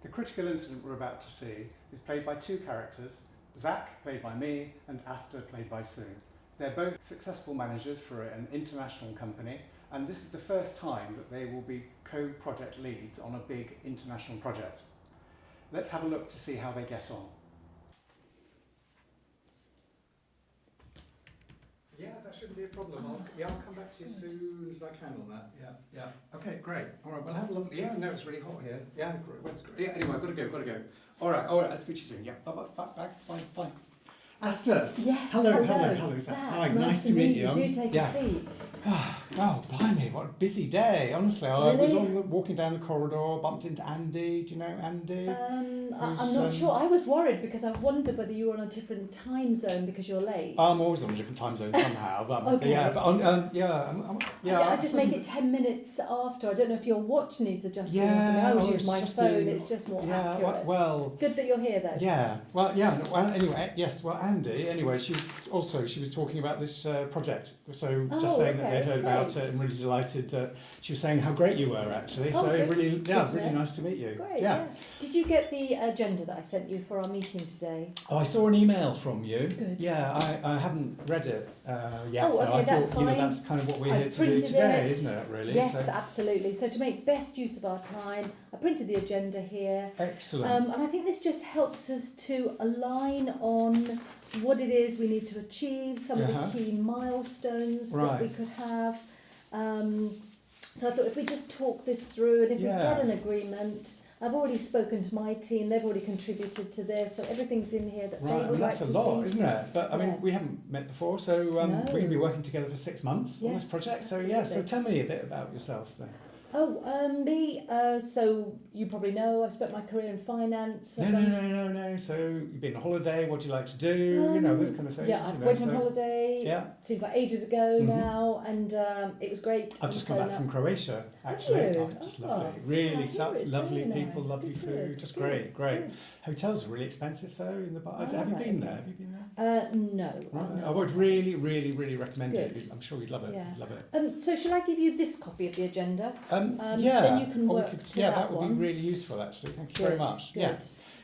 The critical incident we're about to see is played by two characters, Zach, played by me, and Asta, played by Sue. They're both successful managers for an international company, and this is the first time that they will be co-project leads on a big international project. Let's have a look to see how they get on. Yeah, that shouldn't be a problem. I'll come back to you as soon as I can on that. Yeah. Okay, great. All right, we'll have a lovely... Yeah, no, it's really hot here. Yeah, great. Yeah, anyway, I've got to go. All right, I'll speak to you soon. Yeah, bye. Asta. Yes. Hello. Zach, Hi, nice to meet you. Do take a seat. Well, blimey, what a busy day. Honestly, I was walking down the corridor, bumped into Andy. Do you know Andy? I'm not sure. I was worried because I wondered whether you were on a different time zone because you're late. I'm always on a different time zone somehow. But okay. I just make it 10 minutes after. I don't know if your watch needs adjusting. Yeah, I always use my phone. It's just more accurate. Well, good that you're here though. Yeah. Well, anyway, yes. Well, Andy. Anyway, she was talking about this project. So just saying that they'd heard about it and really delighted that she was saying how great you were actually. So good. really nice to meet you. Great. Yeah. Did you get the agenda that I sent you for our meeting today? Oh, I saw an email from you. Good. Yeah, I haven't read it yet. Oh, okay, I that's thought fine. That's kind of what we're here to do today, isn't it? Really. Yes, absolutely. So to make best use of our time, I printed the agenda here. Excellent. And I think this just helps us to align on what it is we need to achieve, some of the key milestones that we could have. So I thought if we just talk this through and if we get an agreement, I've already spoken to my team, they've already contributed to this, so everything's in here that they would like to see. That's a lot, isn't it? But I mean, we haven't met before, so we're going to be working together for 6 months on this project. Absolutely. So tell me a bit about yourself then. Me, so you probably know I've spent my career in finance. No. So you've been on holiday, what do you like to do? Those kind of things. Yeah, I went on holiday. Yeah. Seems like ages ago now, and it was great. I've just come back from Croatia, actually. Oh, just lovely. Really lovely people, lovely food. Just great. Good. Hotels are really expensive though in the bar. Have you been there? No. Right. I would really recommend it. I'm sure you'd love it. Yeah. So shall I give you this copy of the agenda? Then you can work to that would one. be really useful actually. Thank you very much. Good. Yeah.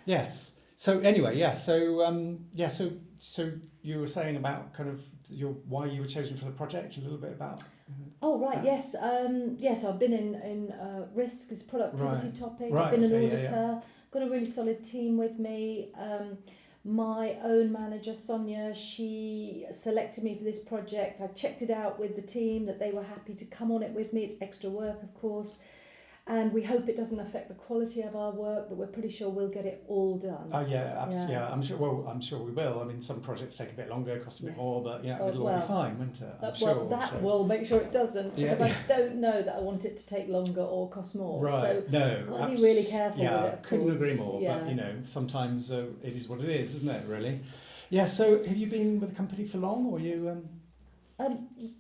Yes. So anyway, so you were saying about kind of why you were chosen for the project, a little bit about. Oh right, yes. So I've been in risk as productivity topic. Right, I've been an auditor. Got a really solid team with me. My own manager, Sonia, she selected me for this project. I checked it out with the team that they were happy to come on it with me. It's extra work, of course. And we hope it doesn't affect the quality of our work, but we're pretty sure we'll get it all done. Absolutely. Yeah, I'm sure. Well, I'm sure we will. I mean, some projects take a bit longer, cost a bit more, but it'll all be fine, won't it? Will make sure it doesn't, because I don't know that I want it to take longer or cost more. Right. So got to be really careful with it. Of couldn't course. agree more. But sometimes it is what it is, isn't it? Really. Yeah. So, have you been with the company for long, or you?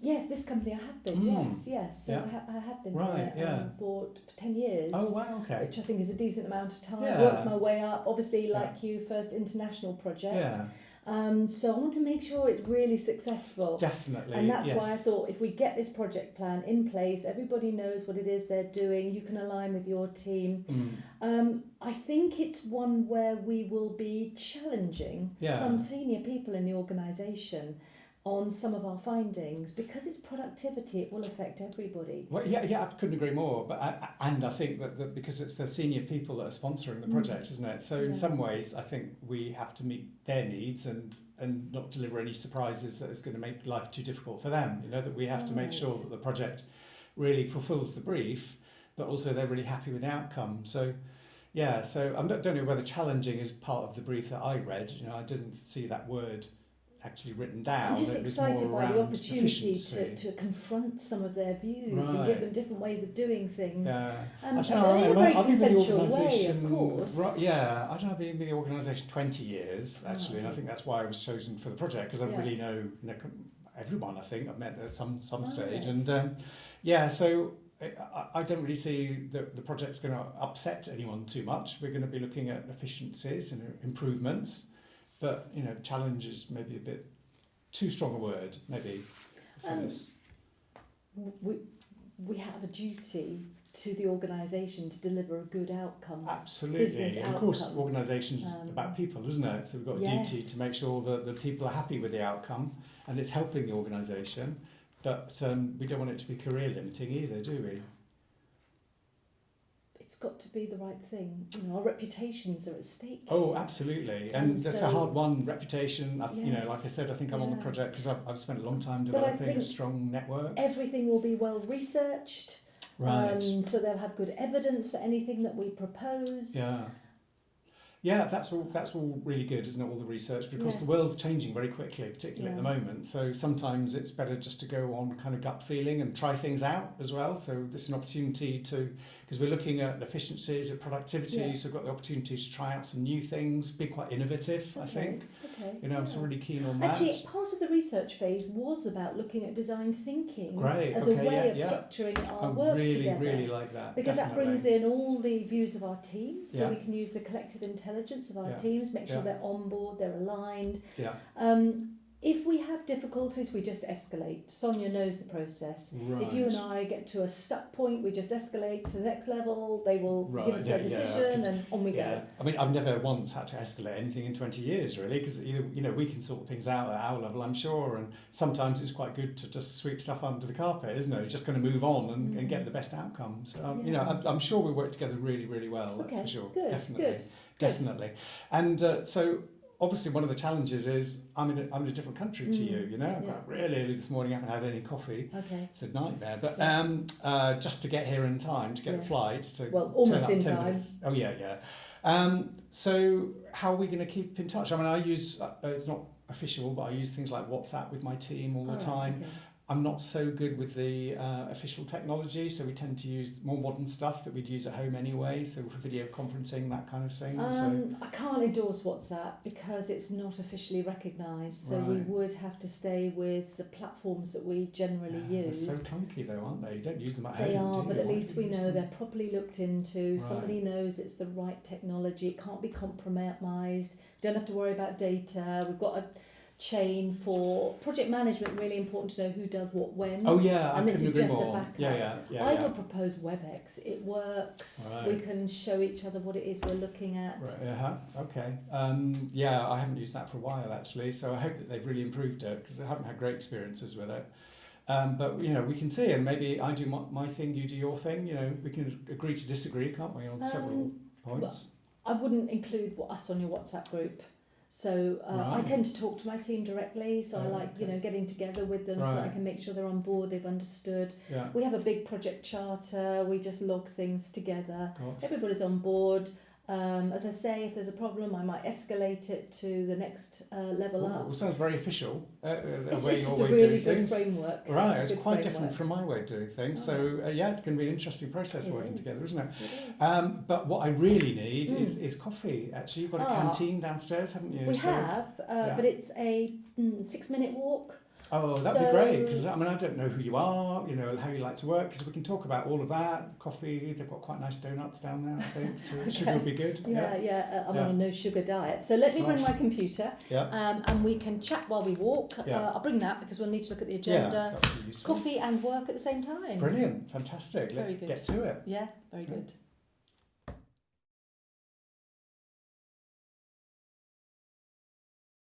Yes, this company I have been. Yes. So I have been here for 10 years. Oh wow, okay. Which I think is a decent amount of time. Yeah. Worked my way up. Obviously, like you, first international project. Yeah. So I want to make sure it's really successful. Definitely. And that's why I thought if we get this project plan in place, everybody knows what it is they're doing, you can align with your team. I think it's one where we will be challenging some senior people in the organisation on some of our findings, because it's productivity, it will affect everybody. Well, I couldn't agree more. But I think that because it's the senior people that are sponsoring the project, isn't it? So in some ways, I think we have to meet their needs and not deliver any surprises that is going to make life too difficult for them. That we have to make sure that the project really fulfills the brief, but also they're really happy with the outcome. So. Yeah, so I don't know whether challenging is part of the brief that I read. I didn't see that word actually written down. I'm just excited by the opportunity to confront some of their views and give them different ways of doing things. In a very consensual way, of course. I don't know, I've been with the organisation 20 years, actually, and I think that's why I was chosen for the project, because I really know everyone, I think, I've met at some stage. And so I don't really see the project's going to upset anyone too much. We're going to be looking at efficiencies and improvements. But, challenge is maybe a bit too strong a word, maybe, for this. We have a duty to the organisation to deliver a good outcome. Absolutely. Business And of course, outcome. organisation's about people, isn't it? So we've got a duty to make sure that the people are happy with the outcome and it's helping the organisation. But we don't want it to be career limiting either, do we? It's got to be the right thing. You know, our reputations are at stake. Oh, absolutely. And that's a hard one, reputation. You know, like I said, I think I'm on the project because I've spent a long time developing a strong network. Everything will be well researched. Right. So they'll have good evidence for anything that we propose. Yeah, that's all really good, isn't it? All the research, because the world's changing very quickly, particularly at the moment. So sometimes it's better just to go on kind of gut feeling and try things out as well. So this is an opportunity to, because we're looking at efficiencies, at productivity, so we've got the opportunity to try out some new things, be quite innovative, I think. You know, I'm so really keen on that. Actually, part of the research phase was about looking at design thinking as a way of structuring our work together. I really like that. Because that brings in all the views of our teams, so we can use the collective intelligence of our teams, make sure they're on board, they're aligned. If we have difficulties, we just escalate. Sonia knows the process. If you and I get to a stuck point, we just escalate to the next level. They will give us their decision, and on we go. I mean, I've never once had to escalate anything in 20 years, really, because you know we can sort things out at our level, I'm sure, and sometimes it's quite good to just sweep stuff under the carpet, isn't it? You're just going to move on and get the best outcomes. You know, I'm sure we work together really, really well. That's for sure. Good, definitely. And so. Obviously, one of the challenges is I'm in a different country to you. You know, I got really early this morning. I haven't had any coffee. It's a nightmare. But just to get here in time to get the flights to almost turn up in 10 time. minutes. Oh yeah. So how are we going to keep in touch? I mean, I use it's not official, but I use things like WhatsApp with my team all the time. I'm not so good with the official technology, so we tend to use more modern stuff that we'd use at home anyway, so for video conferencing, that kind of thing. I can't endorse WhatsApp because it's not officially recognised, so we would have to stay with the platforms that we generally use. They're so clunky though, aren't they? You don't use them at home. They are, but at least we know they're properly looked into. Somebody knows it's the right technology. It can't be compromised. Don't have to worry about data. We've got a chain for project management. Really important to know who does what when. And this is just a backup. I would propose WebEx. It works. We can show each other what it is we're looking at. Okay. I haven't used that for a while actually, so I hope that they've really improved it because I haven't had great experiences with it. But you know, we can see, and maybe I do my thing, you do your thing. You know, we can agree to disagree, can't we, on several points? I wouldn't include us on your WhatsApp group. So I tend to talk to my team directly, so I like getting together with them so that I can make sure they're on board, they've understood. We have a big project charter, we just log things together. Everybody's on board. As I say, if there's a problem, I might escalate it to the next level up. Well, sounds very official. It's just a really good framework. It's quite different from my way of doing things. So it's going to be an interesting process working together, isn't it? But what I really need is coffee. Actually, you've got a canteen downstairs, haven't you? We have, but it's a 6-minute walk. Oh, that'd be great, because I mean, I don't know who you are, you know, how you like to work, because we can talk about all of that. Coffee, they've got quite nice donuts down there, I think, so sugar would be good. I'm on a no sugar diet. So let me bring my computer, and we can chat while we walk. I'll bring that because we'll need to look at the agenda. Coffee and work at the same time. Brilliant, fantastic. Let's get to it. Yeah, very good.